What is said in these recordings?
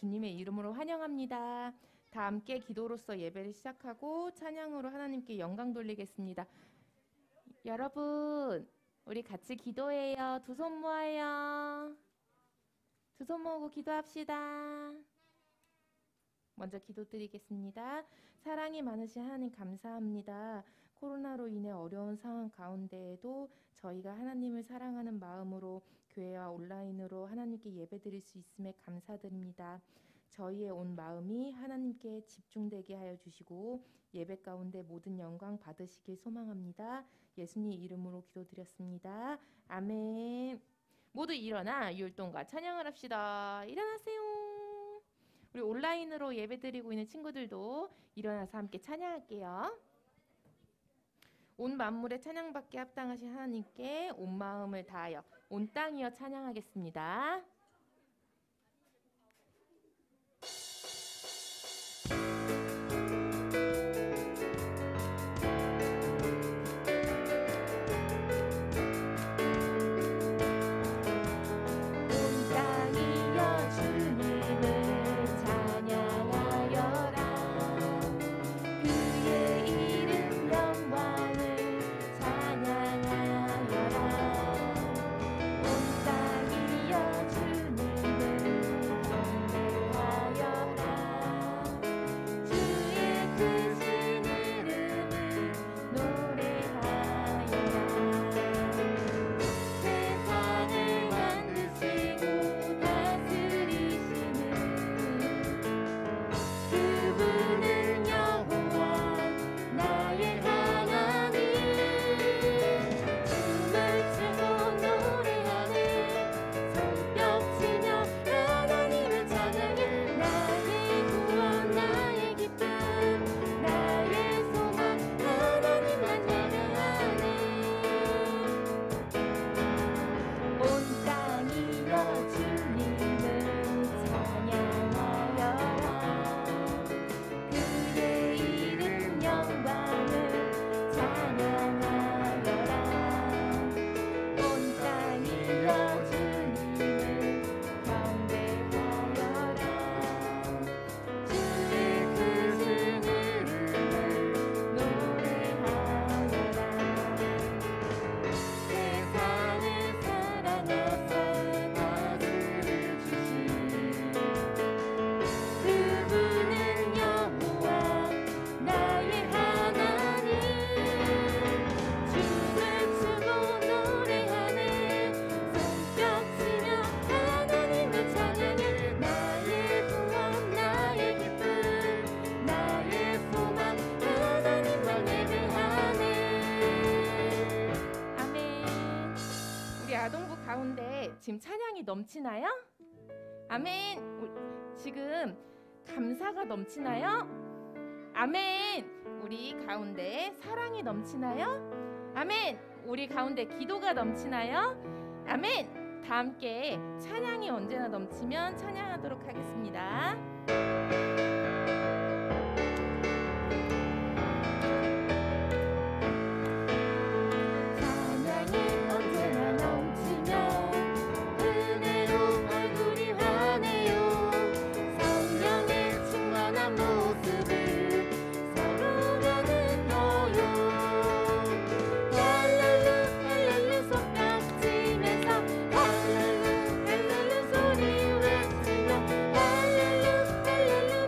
주님의 이름으로 환영합니다. 다 함께 기도로서 예배를 시작하고 찬양으로 하나님께 영광 돌리겠습니다. 여러분, 우리 같이 기도해요. 두 손 모아요. 두 손 모으고 기도합시다. 먼저 기도드리겠습니다. 사랑이 많으신 하나님 감사합니다. 코로나로 인해 어려운 상황 가운데에도 저희가 하나님을 사랑하는 마음으로 교회와 온라인으로 하나님께 예배드릴 수 있음에 감사드립니다. 저희의 온 마음이 하나님께 집중되게 하여 주시고 예배 가운데 모든 영광 받으시길 소망합니다. 예수님 이름으로 기도드렸습니다. 아멘. 모두 일어나 율동과 찬양을 합시다. 일어나세요. 우리 온라인으로 예배드리고 있는 친구들도 일어나서 함께 찬양할게요. 온 만물의 찬양받게 합당하신 하나님께 온 마음을 다하여 온 땅이여 찬양하겠습니다. 지금 찬양이 넘치나요? 아멘. 지금 감사가 넘치나요? 아멘. 우리 가운데 사랑이 넘치나요? 아멘. 우리 가운데 기도가 넘치나요? 아멘. 다 함께 찬양이 언제나 넘치면 찬양하도록 하겠습니다. 할렐루야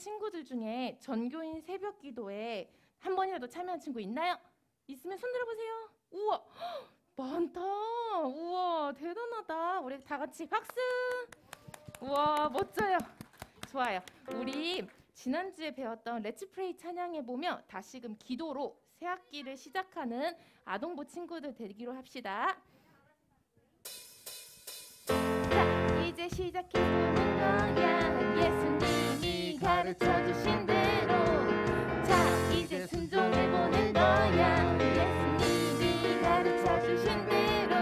친구들 중에 전교인 새벽 기도에 한 번이라도 참여한 친구 있나요? 있으면 손 들어보세요. 우와, 많다. 우와, 대단하다. 우리 다 같이 박수. 우와, 멋져요. 좋아요. 우리 지난주에 배웠던 렛츠 프레이 찬양해 보며 다시금 기도로 새 학기를 시작하는 아동부 친구들 되기로 합시다. 자, 이제 시작해보는 거야. 예수님이 가르쳐 주신 대로. 자, 이제 순종해보는 거야. 예수님이 가르쳐 주신 대로.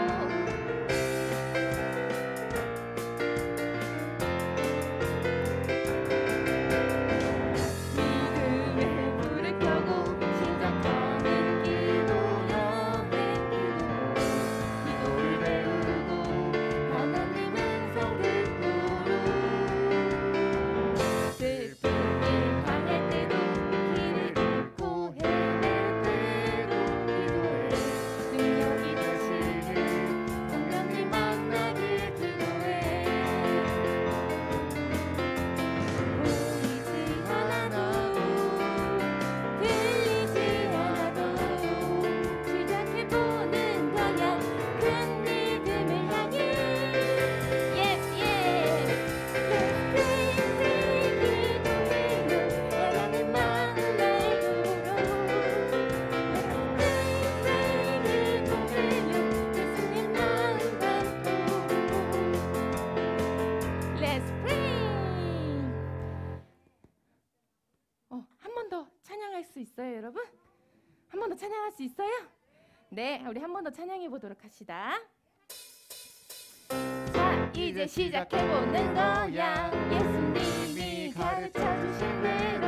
믿음의 불을 켜고 시작하는 기도 여행 기도를 배우고 하나님 음성 듣고로 슬픈 일 당할 때도 길을 잃고 헤맬 때도 기도해 능력이 되시는 성령님 만나길 기도해 보이지 않아도 들리지 않아도 시작해보는 거야 큰 믿음을 향해 Yes, yes Let's pray, pray, 기도해요 하나님 마음 알도록 Let's pray, pray, 기도해요 예수님 마음 받도록 Let's pray 한 번 더 찬양할 수 있어요, 여러분? 한 번 더 찬양할 수 있어요? 네, 우리 한 번 더 찬양해 보도록 합시다. 자, 이제 시작해보는 거야. 예수님이 가르쳐 주신 대로.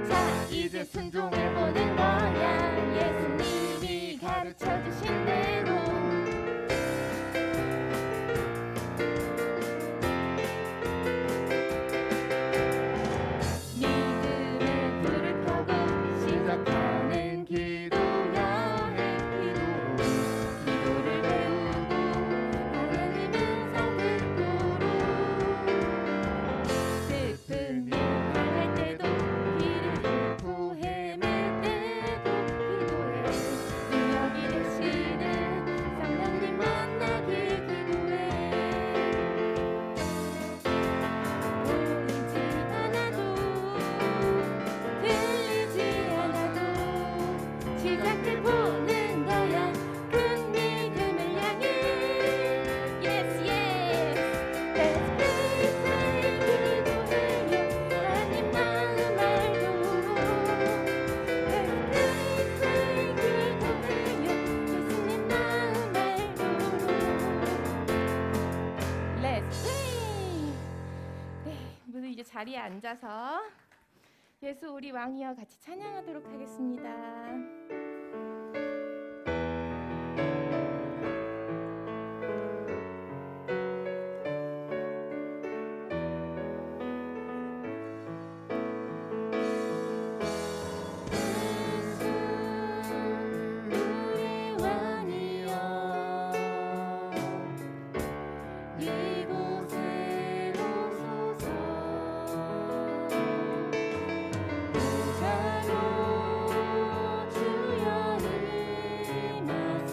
자, 이제 순종해보는 거야. 예수님이 가르쳐 주신 대로. 믿음의 불을 켜고 시작하는 기도 여행 기도를 배우고 하나님 음성 듣고로 슬픈 일 당할 때도 길을 잃고 헤맬 때도 기도해 능력이 되시는 성령님 만나길 기도해 보이지 않아도 들리지 않아도 시작해보는 거야 큰 믿음을 향해 Yes, yes Let's pray, pray, 기도해요 하나님 마음 알도록 Let's pray, pray, 기도해요 예수님 마음 알도록 Let's pray 네, 모두 이제 자리에 앉아서 예수 우리 왕이여 같이 찬양하도록 하겠습니다. 우리 왕이여 이곳에 오소서 보좌로 주여 임하사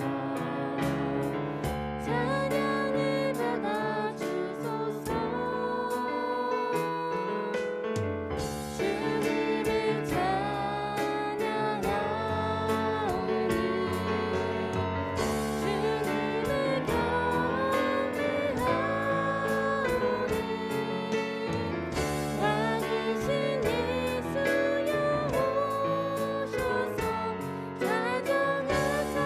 찬양을 받아주소서 주님을 찬양하오니 주님을 경배하오니 왕이신 예수여 오셔서 자정하사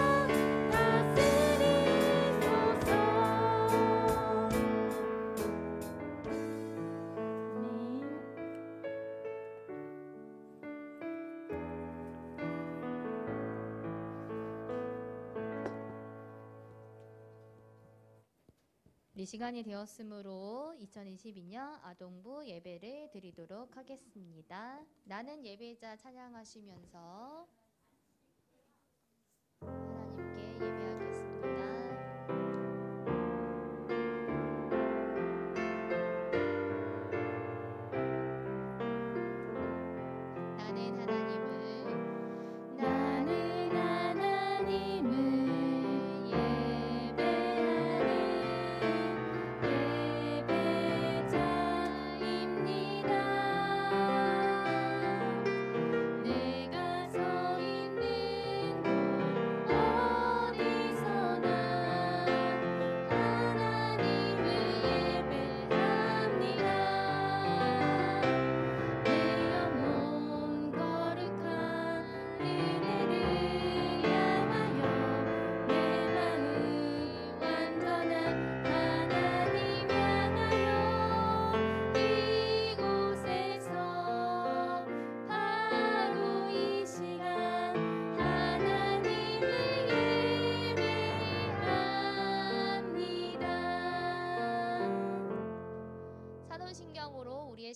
다스리소서 이 시간이 되었으므로 2022년 아동부 예배를 드리도록 하겠습니다. 나는 예배자 찬양하시면서 하나님께 예배하겠습니다.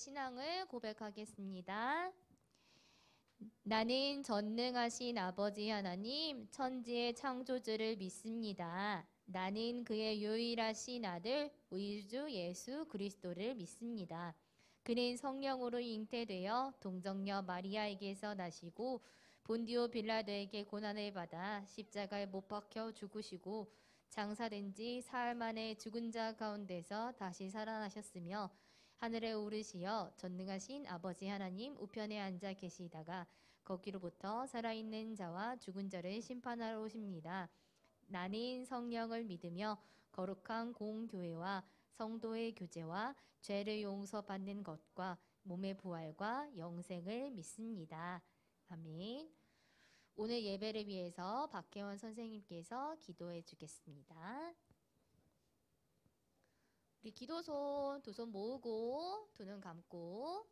신앙을 고백하겠습니다. 나는 전능하신 아버지 하나님, 천지의 창조주를 믿습니다. 나는 그의 유일하신 아들, 우리 주 예수 그리스도를 믿습니다. 그는 성령으로 잉태되어 동정녀 마리아에게서 나시고 본디오 빌라도에게 고난을 받아 십자가에 못 박혀 죽으시고 장사된 지 사흘 만에 죽은 자 가운데서 다시 살아나셨으며 하늘에 오르시어 전능하신 아버지 하나님 우편에 앉아 계시다가 거기로부터 살아있는 자와 죽은 자를 심판하러 오십니다. 나는 성령을 믿으며 거룩한 공교회와 성도의 교제와 죄를 용서받는 것과 몸의 부활과 영생을 믿습니다. 아멘. 오늘 예배를 위해서 박혜원 선생님께서 기도해 주겠습니다. 우리 기도손 두 손 모으고 두 눈 감고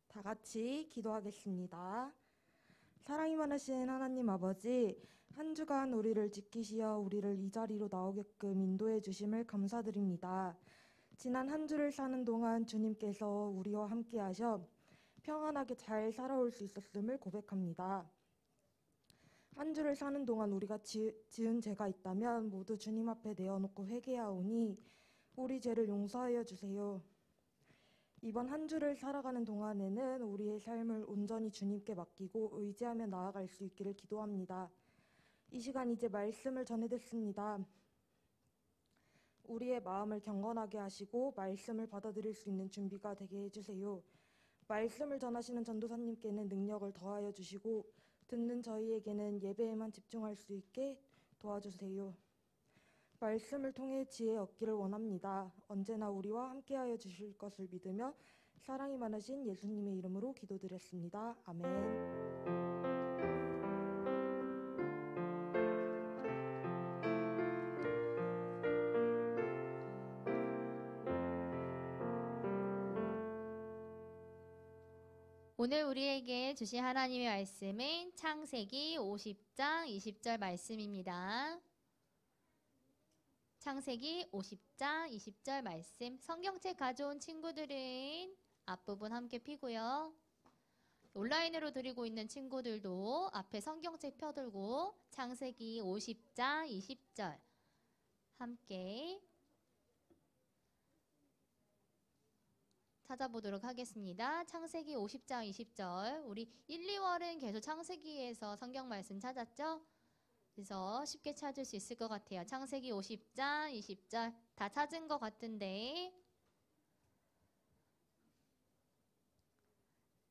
다 같이 기도하겠습니다. 사랑이 많으신 하나님 아버지, 한 주간 우리를 지키시어 우리를 이 자리로 나오게끔 인도해 주심을 감사드립니다. 지난 한 주를 사는 동안 주님께서 우리와 함께 하셔 평안하게 잘 살아올 수 있었음을 고백합니다. 한 주를 사는 동안 우리가 지은 죄가 있다면 모두 주님 앞에 내어놓고 회개하오니 우리 죄를 용서하여 주세요. 이번 한 주를 살아가는 동안에는 우리의 삶을 온전히 주님께 맡기고 의지하며 나아갈 수 있기를 기도합니다. 이 시간 이제 말씀을 전해듣습니다. 우리의 마음을 경건하게 하시고 말씀을 받아들일 수 있는 준비가 되게 해주세요. 말씀을 전하시는 전도사님께는 능력을 더하여 주시고 듣는 저희에게는 예배에만 집중할 수 있게 도와주세요. 말씀을 통해 지혜 얻기를 원합니다. 언제나 우리와 함께하여 주실 것을 믿으며 사랑이 많으신 예수님의 이름으로 기도드렸습니다. 아멘. 오늘 우리에게 주신 하나님의 말씀은 창세기 50장 20절 말씀입니다. 창세기 50장 20절 말씀. 성경책 가져온 친구들은 앞부분 함께 펴고요. 온라인으로 드리고 있는 친구들도 앞에 성경책 펴들고 창세기 50장 20절 함께 찾아보도록 하겠습니다. 창세기 50장 20절. 우리 1, 2월은 계속 창세기에서 성경 말씀 찾았죠? 그래서 쉽게 찾을 수 있을 것 같아요. 창세기 50장 20절 다 찾은 것 같은데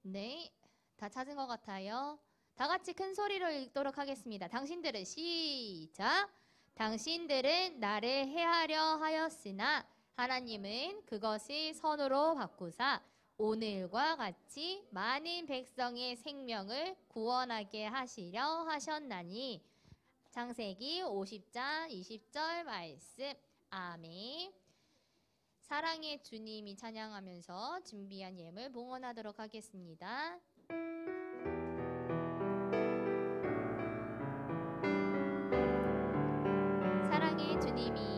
네, 다 찾은 것 같아요. 다 같이 큰 소리로 읽도록 하겠습니다. 당신들은 시작! 당신들은 나를 해하려 하였으나 하나님은 그것을 선으로 바꾸사 오늘과 같이 많은 백성의 생명을 구원하게 하시려 하셨나니. 창세기 50장 20절 말씀. 아멘. 사랑의 주님이 찬양하면서 준비한 예물 봉헌하도록 하겠습니다. 사랑의 주님이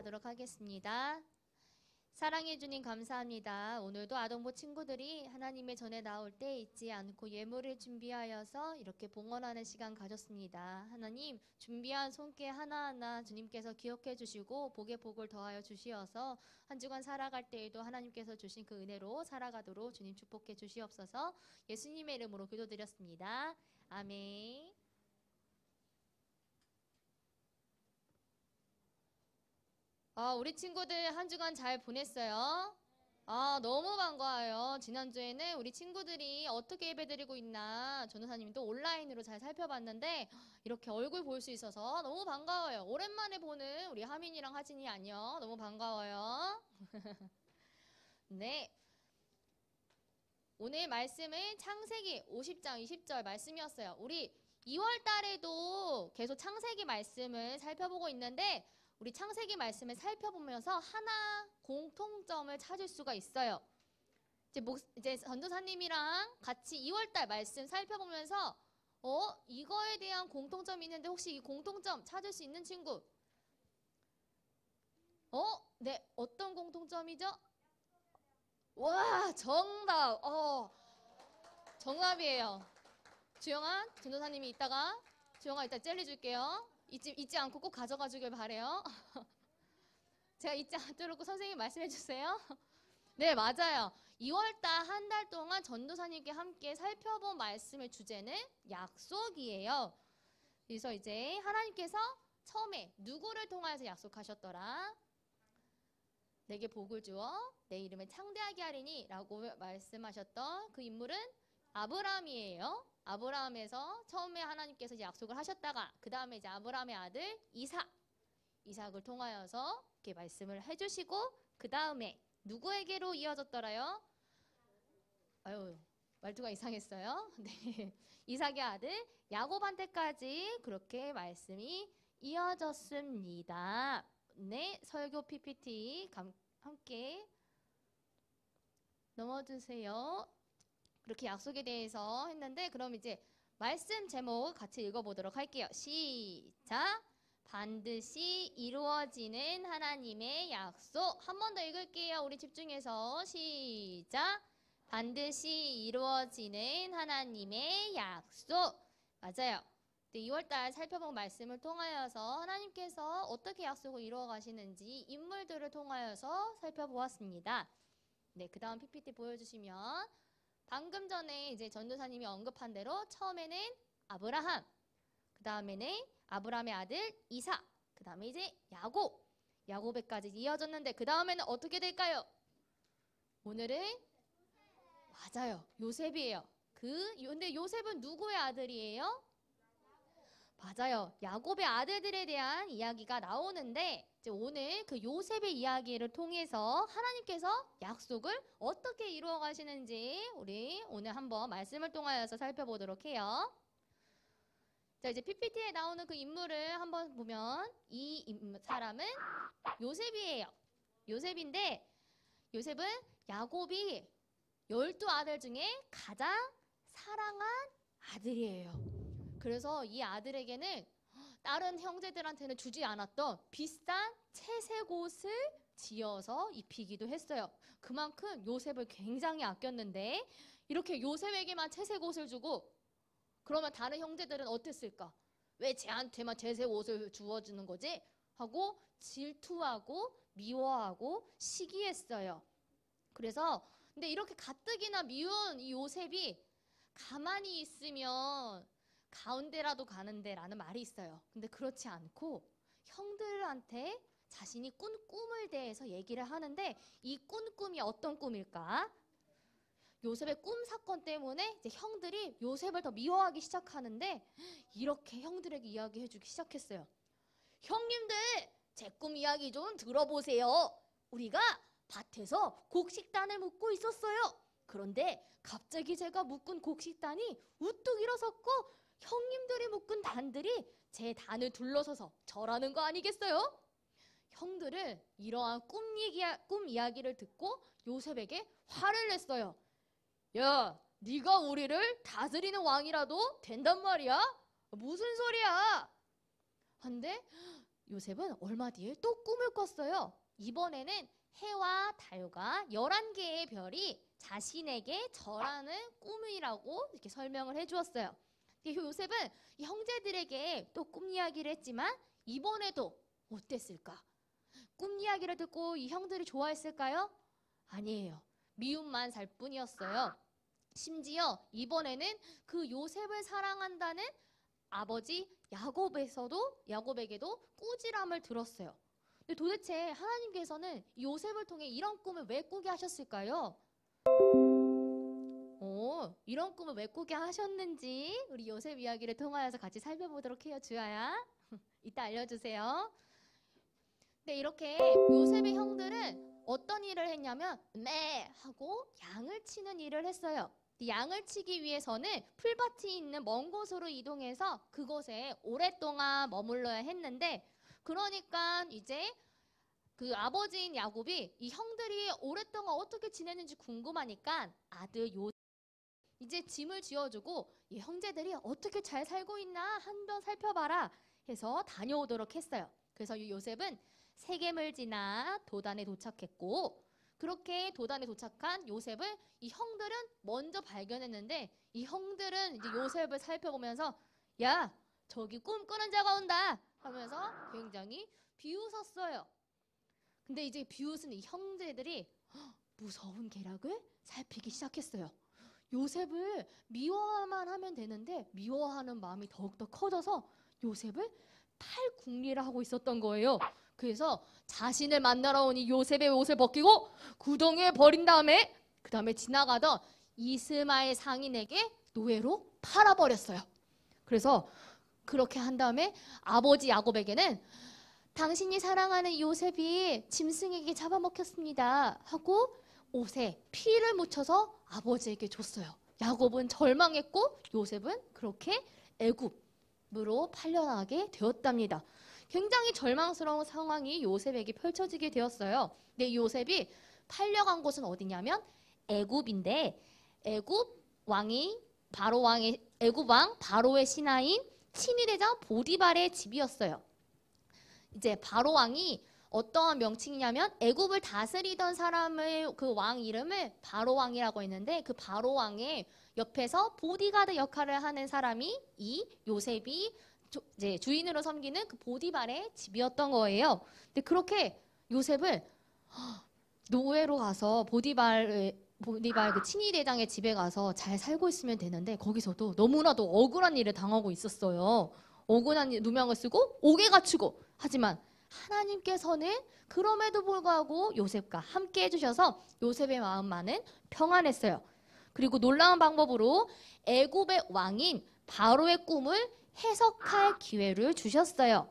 하도록 하겠습니다. 사랑해 주님 감사합니다. 오늘도 아동부 친구들이 하나님의 전에 나올 때 잊지 않고 예물을 준비하여서 이렇게 봉헌하는 시간 가졌습니다. 하나님 준비한 손길 하나하나 주님께서 기억해 주시고 복에 복을 더하여 주시어서 한 주간 살아갈 때에도 하나님께서 주신 그 은혜로 살아가도록 주님 축복해 주시옵소서. 예수님의 이름으로 기도드렸습니다. 아멘. 우리 친구들 한 주간 잘 보냈어요? 너무 반가워요. 지난주에는 우리 친구들이 어떻게 예배드리고 있나 전도사님이 또 온라인으로 잘 살펴봤는데 이렇게 얼굴 볼 수 있어서 너무 반가워요. 오랜만에 보는 우리 하민이랑 하진이 안녕. 너무 반가워요. 네. 오늘 말씀은 창세기 50장 20절 말씀이었어요. 우리 2월 달에도 계속 창세기 말씀을 살펴보고 있는데 우리 창세기 말씀을 살펴보면서 하나 공통점을 찾을 수가 있어요. 이제 전도사님이랑 같이 2월달 말씀 살펴보면서 이거에 대한 공통점이 있는데 혹시 이 공통점 찾을 수 있는 친구? 네, 어떤 공통점이죠? 와, 정답! 정답이에요. 주영아, 전도사님이 주영아 이따 젤리 줄게요. 잊지 않고 꼭 가져가 주길 바래요. 제가 잊지 않도록 선생님 말씀해 주세요. 네, 맞아요. 2월달 한 달 동안 전도사님께 함께 살펴본 말씀의 주제는 약속이에요. 그래서 이제 하나님께서 처음에 누구를 통하여서 약속하셨더라? 내게 복을 주어 내 이름을 창대하게 하리니 라고 말씀하셨던 그 인물은 아브라함이에요. 아브라함에서 처음에 하나님께서 이제 약속을 하셨다가 그 다음에 이제 아브라함의 아들 이삭을 통하여서 이렇게 말씀을 해주시고 그 다음에 누구에게로 이어졌더라요? 아유, 말투가 이상했어요. 네, 이삭의 아들 야곱한테까지 그렇게 말씀이 이어졌습니다. 네, 설교 PPT 함께 넘어주세요. 그렇게 약속에 대해서 했는데 그럼 이제 말씀 제목 같이 읽어보도록 할게요. 시작! 반드시 이루어지는 하나님의 약속. 한 번 더 읽을게요. 우리 집중해서 시작! 반드시 이루어지는 하나님의 약속. 맞아요. 2월달 살펴본 말씀을 통하여서 하나님께서 어떻게 약속을 이루어 가시는지 인물들을 통하여서 살펴보았습니다. 네, 그 다음 PPT 보여주시면 방금 전에 이제 전도사님이 언급한 대로 처음에는 아브라함, 그 다음에는 아브라함의 아들 이삭, 그 다음에 이제 야곱에까지 이어졌는데 그 다음에는 어떻게 될까요? 오늘은 맞아요, 요셉이에요. 근데 요셉은 누구의 아들이에요? 맞아요, 야곱의 아들들에 대한 이야기가 나오는데 이제 오늘 그 요셉의 이야기를 통해서 하나님께서 약속을 어떻게 이루어 가시는지 우리 오늘 한번 말씀을 통하여서 살펴보도록 해요. 자, 이제 PPT에 나오는 그 인물을 한번 보면 이 사람은 요셉이에요. 요셉인데 요셉은 야곱이 12아들 중에 가장 사랑한 아들이에요. 그래서 이 아들에게는 다른 형제들한테는 주지 않았던 비싼 채색 옷을 지어서 입히기도 했어요. 그만큼 요셉을 굉장히 아꼈는데 이렇게 요셉에게만 채색 옷을 주고 그러면 다른 형제들은 어땠을까? 왜 쟤한테만 채색 옷을 주어주는 거지? 하고 질투하고 미워하고 시기했어요. 그래서 근데 이렇게 가뜩이나 미운 이 요셉이 가만히 있으면 가운데라도 가는데 라는 말이 있어요. 근데 그렇지 않고 형들한테 자신이 꾼 꿈을 대해서 얘기를 하는데 이 꾼 꿈이 어떤 꿈일까? 요셉의 꿈 사건 때문에 이제 형들이 요셉을 더 미워하기 시작하는데 이렇게 형들에게 이야기해주기 시작했어요. 형님들, 제 꿈 이야기 좀 들어보세요. 우리가 밭에서 곡식단을 묶고 있었어요. 그런데 갑자기 제가 묶은 곡식단이 우뚝 일어섰고 형님들이 묶은 단들이 제 단을 둘러서서 절하는 거 아니겠어요? 형들은 이러한 꿈 이야기를 듣고 요셉에게 화를 냈어요. 야, 네가 우리를 다스리는 왕이라도 된단 말이야? 무슨 소리야? 근데 요셉은 얼마 뒤에 또 꿈을 꿨어요. 이번에는 해와 달과 11개의 별이 자신에게 절하는 꿈이라고 이렇게 설명을 해주었어요. 요셉은 이 형제들에게 또 꿈 이야기를 했지만 이번에도 어땠을까? 꿈 이야기를 듣고 이 형들이 좋아했을까요? 아니에요. 미움만 살 뿐이었어요. 심지어 이번에는 그 요셉을 사랑한다는 아버지 야곱에게도 꾸지람을 들었어요. 근데 도대체 하나님께서는 요셉을 통해 이런 꿈을 왜 꾸게 하셨을까요? 이런 꿈을 왜 꾸게 하셨는지 우리 요셉 이야기를 통하여서 같이 살펴보도록 해요. 주아야. 이따 알려주세요. 네, 이렇게 요셉의 형들은 어떤 일을 했냐면 매 하고 양을 치는 일을 했어요. 양을 치기 위해서는 풀밭이 있는 먼 곳으로 이동해서 그곳에 오랫동안 머물러야 했는데, 그러니까 이제 그 아버지인 야곱이 이 형들이 오랫동안 어떻게 지내는지 궁금하니까 아들 이제 짐을 쥐어주고 이 형제들이 어떻게 잘 살고 있나 한번 살펴봐라 해서 다녀오도록 했어요. 그래서 이 요셉은 세겜을 지나 도단에 도착했고, 그렇게 도단에 도착한 요셉을 이 형들은 먼저 발견했는데, 이 형들은 이제 요셉을 살펴보면서 야, 저기 꿈꾸는 자가 온다 하면서 굉장히 비웃었어요. 근데 이제 비웃은 이 형제들이 무서운 계략을 살피기 시작했어요. 요셉을 미워만 하면 되는데 미워하는 마음이 더욱더 커져서 요셉을 팔궁리를 하고 있었던 거예요. 그래서 자신을 만나러 온 이 요셉의 옷을 벗기고 구덩이에 버린 다음에 그 다음에 지나가던 이스마엘 상인에게 노예로 팔아버렸어요. 그래서 그렇게 한 다음에 아버지 야곱에게는 당신이 사랑하는 요셉이 짐승에게 잡아먹혔습니다 하고 옷에 피를 묻혀서 아버지에게 줬어요. 야곱은 절망했고 요셉은 그렇게 애굽으로 팔려나가게 되었답니다. 굉장히 절망스러운 상황이 요셉에게 펼쳐지게 되었어요. 근데 요셉이 팔려간 곳은 어디냐면 애굽인데, 애굽 왕 바로의 신하인 친위대장 보디발의 집이었어요. 이제 바로 왕이 어떠한 명칭이냐면 애굽을 다스리던 사람의 그 왕 이름을 바로 왕이라고 했는데, 그 바로 왕의 옆에서 보디가드 역할을 하는 사람이 이 요셉이 이제 주인으로 섬기는 그 보디발의 집이었던 거예요. 근데 그렇게 요셉을 노예로 가서 보디발 그 친위 대장의 집에 가서 잘 살고 있으면 되는데, 거기서도 너무나도 억울한 일을 당하고 있었어요. 억울한 누명을 쓰고 옥에 갇히고. 하지만 하나님께서는 그럼에도 불구하고 요셉과 함께 해주셔서 요셉의 마음만은 평안했어요. 그리고 놀라운 방법으로 애굽의 왕인 바로의 꿈을 해석할 기회를 주셨어요.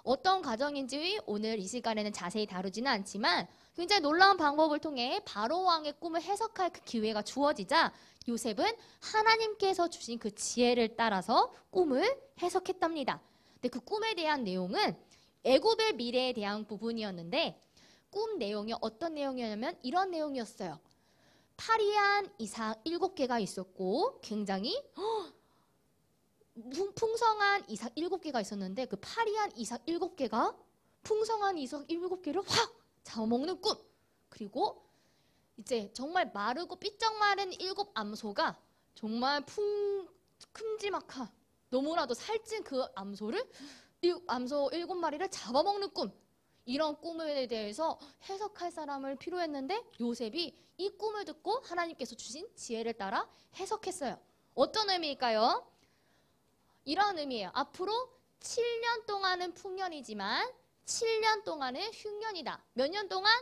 어떤 과정인지 오늘 이 시간에는 자세히 다루지는 않지만 굉장히 놀라운 방법을 통해 바로 왕의 꿈을 해석할 그 기회가 주어지자 요셉은 하나님께서 주신 그 지혜를 따라서 꿈을 해석했답니다. 근데 그 꿈에 대한 내용은 애굽의 미래에 대한 부분이었는데, 꿈 내용이 어떤 내용이었냐면 이런 내용이었어요. 파리한 이삭 7개가 있었고 굉장히 풍성한 이삭 7개가 있었는데, 그 파리한 이삭 7개가 풍성한 이삭 7개를 확 잡아먹는 꿈. 그리고 이제 정말 마르고 삐쩍 마른 7 암소가 정말 큼지막한 너무나도 살찐 그 암소 7마리를 잡아먹는 꿈. 이런 꿈에 대해서 해석할 사람을 필요했는데 요셉이 이 꿈을 듣고 하나님께서 주신 지혜를 따라 해석했어요. 어떤 의미일까요? 이런 의미예요. 앞으로 7년 동안은 풍년이지만 7년 동안은 흉년이다. 몇 년 동안?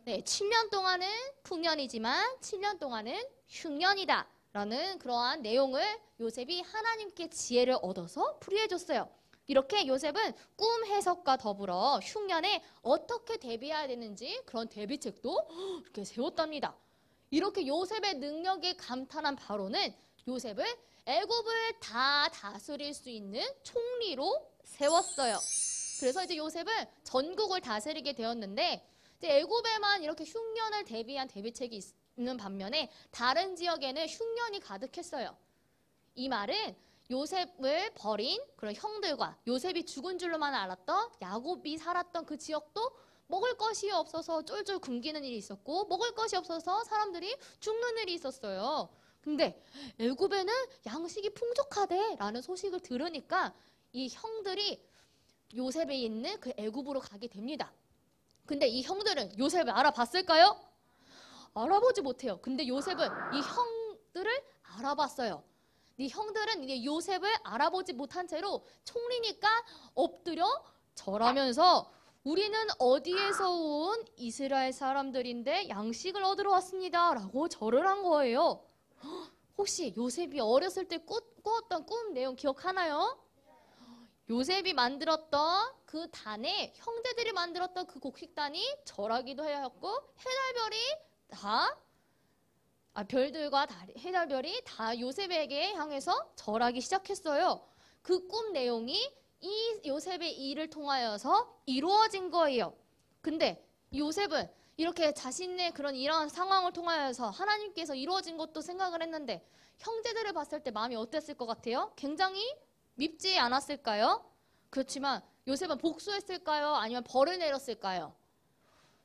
네, 7년 동안은 풍년이지만 7년 동안은 흉년이다 라는 그러한 내용을 요셉이 하나님께 지혜를 얻어서 풀이해줬어요. 이렇게 요셉은 꿈 해석과 더불어 흉년에 어떻게 대비해야 되는지 그런 대비책도 이렇게 세웠답니다. 이렇게 요셉의 능력에 감탄한 바로는 요셉을 애굽을 다 다스릴 수 있는 총리로 세웠어요. 그래서 이제 요셉은 전국을 다스리게 되었는데, 이제 애굽에만 이렇게 흉년을 대비한 대비책이 있는 반면에 다른 지역에는 흉년이 가득했어요. 이 말은 요셉을 버린 그런 형들과 요셉이 죽은 줄로만 알았던 야곱이 살았던 그 지역도 먹을 것이 없어서 쫄쫄 굶기는 일이 있었고 먹을 것이 없어서 사람들이 죽는 일이 있었어요. 근데 애굽에는 양식이 풍족하대라는 소식을 들으니까 이 형들이 요셉에 있는 그 애굽으로 가게 됩니다. 근데 이 형들은 요셉을 알아봤을까요? 알아보지 못해요. 근데 요셉은 이 형들을 알아봤어요. 이 형들은 이제 요셉을 알아보지 못한 채로 총리니까 엎드려 절하면서 우리는 어디에서 온 이스라엘 사람들인데 양식을 얻으러 왔습니다 라고 절을 한 거예요. 혹시 요셉이 어렸을 때 꾸었던 꿈 내용 기억하나요? 요셉이 만들었던 그 단에 형제들이 만들었던 그 곡식단이 절하기도 하였고 별들과 해달별이 다 요셉에게 향해서 절하기 시작했어요. 그 꿈 내용이 이 요셉의 일을 통하여서 이루어진 거예요. 근데 요셉은 이렇게 자신의 그런 이러한 상황을 통하여서 하나님께서 이루어진 것도 생각을 했는데 형제들을 봤을 때 마음이 어땠을 것 같아요? 굉장히 밉지 않았을까요? 그렇지만 요셉은 복수했을까요? 아니면 벌을 내렸을까요?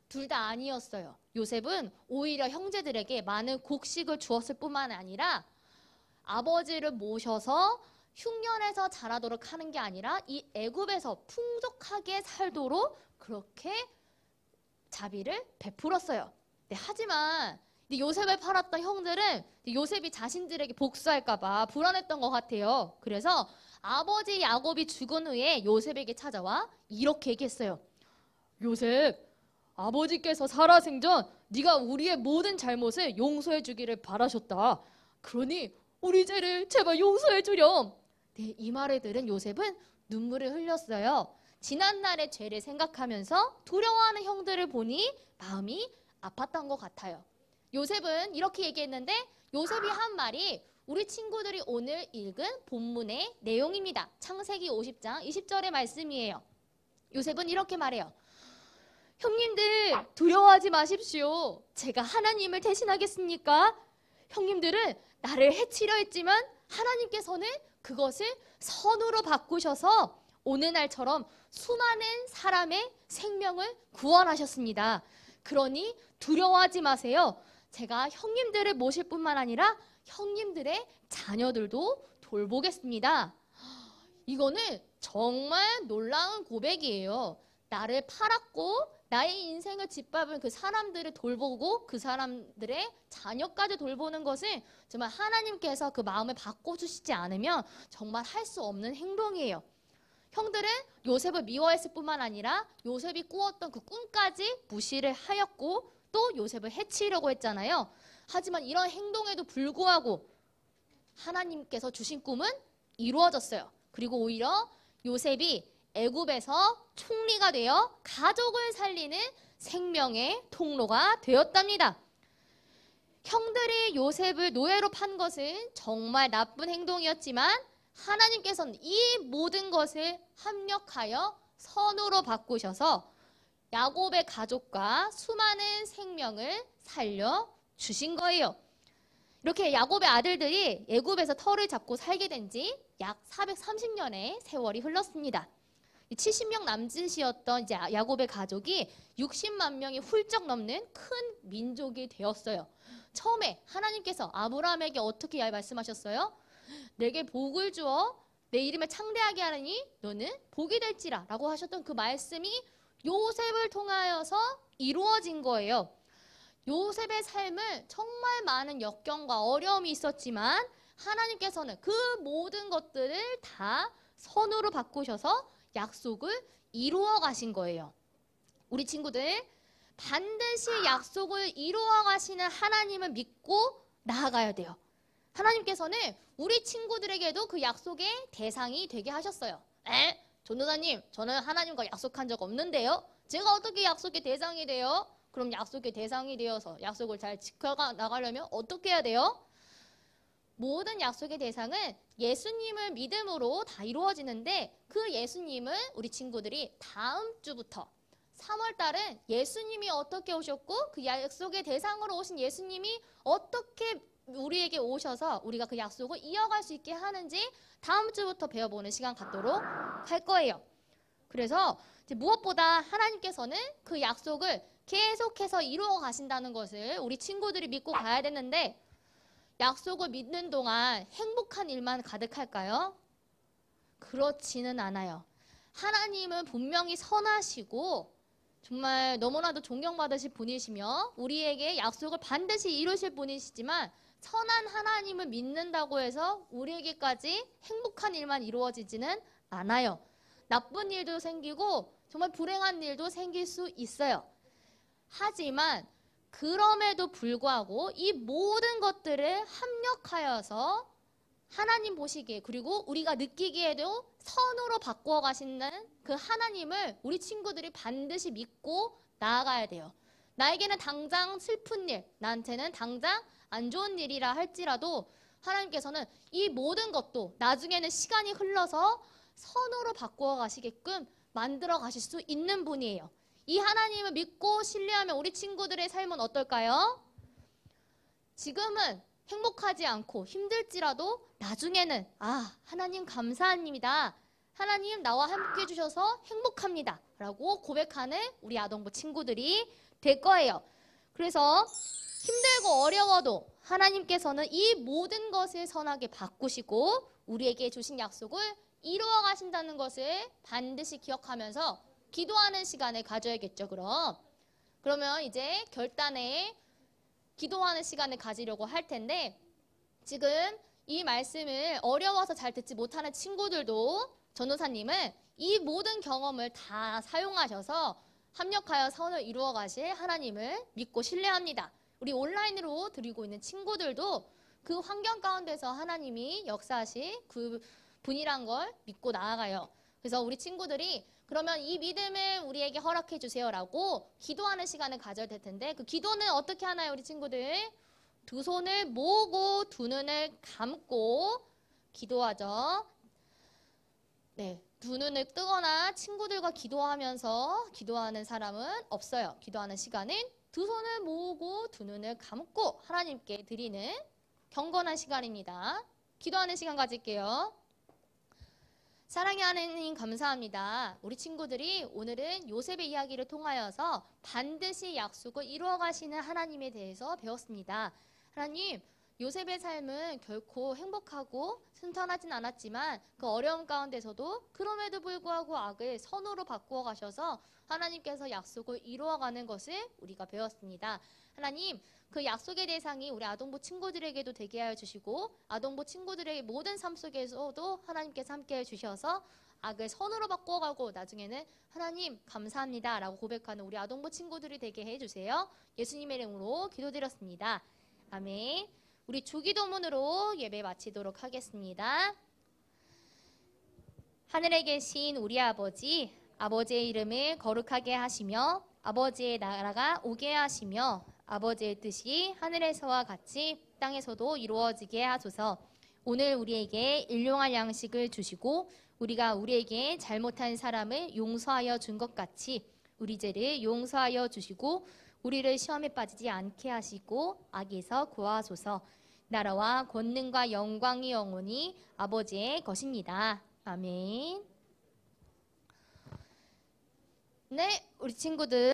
둘 다 아니었어요. 요셉은 오히려 형제들에게 많은 곡식을 주었을 뿐만 아니라 아버지를 모셔서 흉년에서 자라도록 하는 게 아니라 이 애굽에서 풍족하게 살도록 그렇게 자비를 베풀었어요. 네, 하지만 요셉을 팔았던 형들은 요셉이 자신들에게 복수할까 봐 불안했던 것 같아요. 그래서 아버지 야곱이 죽은 후에 요셉에게 찾아와 이렇게 얘기했어요. 요셉, 아버지께서 살아생전 네가 우리의 모든 잘못을 용서해 주기를 바라셨다. 그러니 우리 죄를 제발 용서해 주렴. 네, 이 말을 들은 요셉은 눈물을 흘렸어요. 지난날의 죄를 생각하면서 두려워하는 형들을 보니 마음이 아팠던 것 같아요. 요셉은 이렇게 얘기했는데 요셉이 한 말이 우리 친구들이 오늘 읽은 본문의 내용입니다. 창세기 50장 20절의 말씀이에요. 요셉은 이렇게 말해요. 형님들 두려워하지 마십시오. 제가 하나님을 대신하겠습니까? 형님들은 나를 해치려 했지만 하나님께서는 그것을 선으로 바꾸셔서 오늘날처럼 수많은 사람의 생명을 구원하셨습니다. 그러니 두려워하지 마세요. 제가 형님들을 모실 뿐만 아니라 형님들의 자녀들도 돌보겠습니다. 이거는 정말 놀라운 고백이에요. 나를 팔았고 나의 인생을 짓밟은 그 사람들을 돌보고 그 사람들의 자녀까지 돌보는 것은 정말 하나님께서 그 마음을 바꿔주시지 않으면 정말 할 수 없는 행동이에요. 형들은 요셉을 미워했을 뿐만 아니라 요셉이 꾸었던 그 꿈까지 무시를 하였고 또 요셉을 해치려고 했잖아요. 하지만 이런 행동에도 불구하고 하나님께서 주신 꿈은 이루어졌어요. 그리고 오히려 요셉이 애굽에서 총리가 되어 가족을 살리는 생명의 통로가 되었답니다. 형들이 요셉을 노예로 판 것은 정말 나쁜 행동이었지만 하나님께서는 이 모든 것을 합력하여 선으로 바꾸셔서 야곱의 가족과 수많은 생명을 살려주신 거예요. 이렇게 야곱의 아들들이 애굽에서 터를 잡고 살게 된 지 약 430년의 세월이 흘렀습니다. 70명 남짓이었던 이제 야곱의 가족이 60만 명이 훌쩍 넘는 큰 민족이 되었어요. 처음에 하나님께서 아브라함에게 어떻게 말씀하셨어요? 내게 복을 주어 내 이름을 창대하게 하느니 너는 복이 될지라 라고 하셨던 그 말씀이 요셉을 통하여서 이루어진 거예요. 요셉의 삶은 정말 많은 역경과 어려움이 있었지만 하나님께서는 그 모든 것들을 다 선으로 바꾸셔서 약속을 이루어 가신 거예요. 우리 친구들 반드시 약속을 이루어 가시는 하나님을 믿고 나아가야 돼요. 하나님께서는 우리 친구들에게도 그 약속의 대상이 되게 하셨어요. 전도사님, 저는 하나님과 약속한 적 없는데요. 제가 어떻게 약속의 대상이 돼요? 그럼 약속의 대상이 되어서 약속을 잘 지켜나가려면 어떻게 해야 돼요? 모든 약속의 대상은 예수님을 믿음으로 다 이루어지는데 그 예수님을 우리 친구들이 다음 주부터 3월 달은 예수님이 어떻게 오셨고 그 약속의 대상으로 오신 예수님이 어떻게 우리에게 오셔서 우리가 그 약속을 이어갈 수 있게 하는지 다음 주부터 배워보는 시간 갖도록 할 거예요. 그래서 이제 무엇보다 하나님께서는 그 약속을 계속해서 이루어 가신다는 것을 우리 친구들이 믿고 가야 되는데, 약속을 믿는 동안 행복한 일만 가득할까요? 그렇지는 않아요. 하나님은 분명히 선하시고 정말 너무나도 존경받으실 분이시며 우리에게 약속을 반드시 이루실 분이시지만, 선한 하나님을 믿는다고 해서 우리에게까지 행복한 일만 이루어지지는 않아요. 나쁜 일도 생기고 정말 불행한 일도 생길 수 있어요. 하지만 그럼에도 불구하고 이 모든 것들을 합력하여서 하나님 보시기에, 그리고 우리가 느끼기에도 선으로 바꾸어 가시는 그 하나님을 우리 친구들이 반드시 믿고 나아가야 돼요. 나에게는 당장 슬픈 일, 나한테는 당장 안 좋은 일이라 할지라도 하나님께서는 이 모든 것도 나중에는 시간이 흘러서 선으로 바꾸어 가시게끔 만들어 가실 수 있는 분이에요. 이 하나님을 믿고 신뢰하면 우리 친구들의 삶은 어떨까요? 지금은 행복하지 않고 힘들지라도 나중에는 하나님 감사합니다. 하나님 나와 함께 해주셔서 행복합니다. 라고 고백하는 우리 아동부 친구들이 될 거예요. 그래서 힘들고 어려워도 하나님께서는 이 모든 것을 선하게 바꾸시고 우리에게 주신 약속을 이루어 가신다는 것을 반드시 기억하면서 기도하는 시간을 가져야겠죠. 그러면 이제 결단에 기도하는 시간을 가지려고 할 텐데, 지금 이 말씀을 어려워서 잘 듣지 못하는 친구들도 전도사님은 이 모든 경험을 다 사용하셔서 합력하여 선을 이루어 가실 하나님을 믿고 신뢰합니다. 우리 온라인으로 드리고 있는 친구들도 그 환경 가운데서 하나님이 역사하실 그 분이란 걸 믿고 나아가요. 그래서 우리 친구들이 그러면 이 믿음을 우리에게 허락해 주세요라고 기도하는 시간을 가져야 될 텐데, 그 기도는 어떻게 하나요, 우리 친구들? 두 손을 모으고 두 눈을 감고 기도하죠. 네, 두 눈을 뜨거나 친구들과 기도하면서 기도하는 사람은 없어요. 기도하는 시간은 두 손을 모으고 두 눈을 감고 하나님께 드리는 경건한 시간입니다. 기도하는 시간 가질게요. 사랑의 하나님 감사합니다. 우리 친구들이 오늘은 요셉의 이야기를 통하여서 반드시 약속을 이루어 가시는 하나님에 대해서 배웠습니다. 하나님, 요셉의 삶은 결코 행복하고 순탄하진 않았지만 그 어려움 가운데서도 그럼에도 불구하고 악을 선으로 바꾸어 가셔서 하나님께서 약속을 이루어가는 것을 우리가 배웠습니다. 하나님, 그 약속의 대상이 우리 아동부 친구들에게도 되게 하여 주시고 아동부 친구들의 모든 삶 속에서도 하나님께서 함께 해주셔서 악을 선으로 바꿔가고 나중에는 하나님 감사합니다 라고 고백하는 우리 아동부 친구들이 되게 해주세요. 예수님의 이름으로 기도드렸습니다. 아멘. 우리 주기도문으로 예배 마치도록 하겠습니다. 하늘에 계신 우리 아버지, 아버지의 이름을 거룩하게 하시며 아버지의 나라가 오게 하시며 아버지의 뜻이 하늘에서와 같이 땅에서도 이루어지게 하소서. 오늘 우리에게 일용할 양식을 주시고 우리가 우리에게 잘못한 사람을 용서하여 준 것 같이 우리 죄를 용서하여 주시고 우리를 시험에 빠지지 않게 하시고 악에서 구하소서. 나라와 권능과 영광이 영원히 아버지의 것입니다. 아멘. 네, 우리 친구들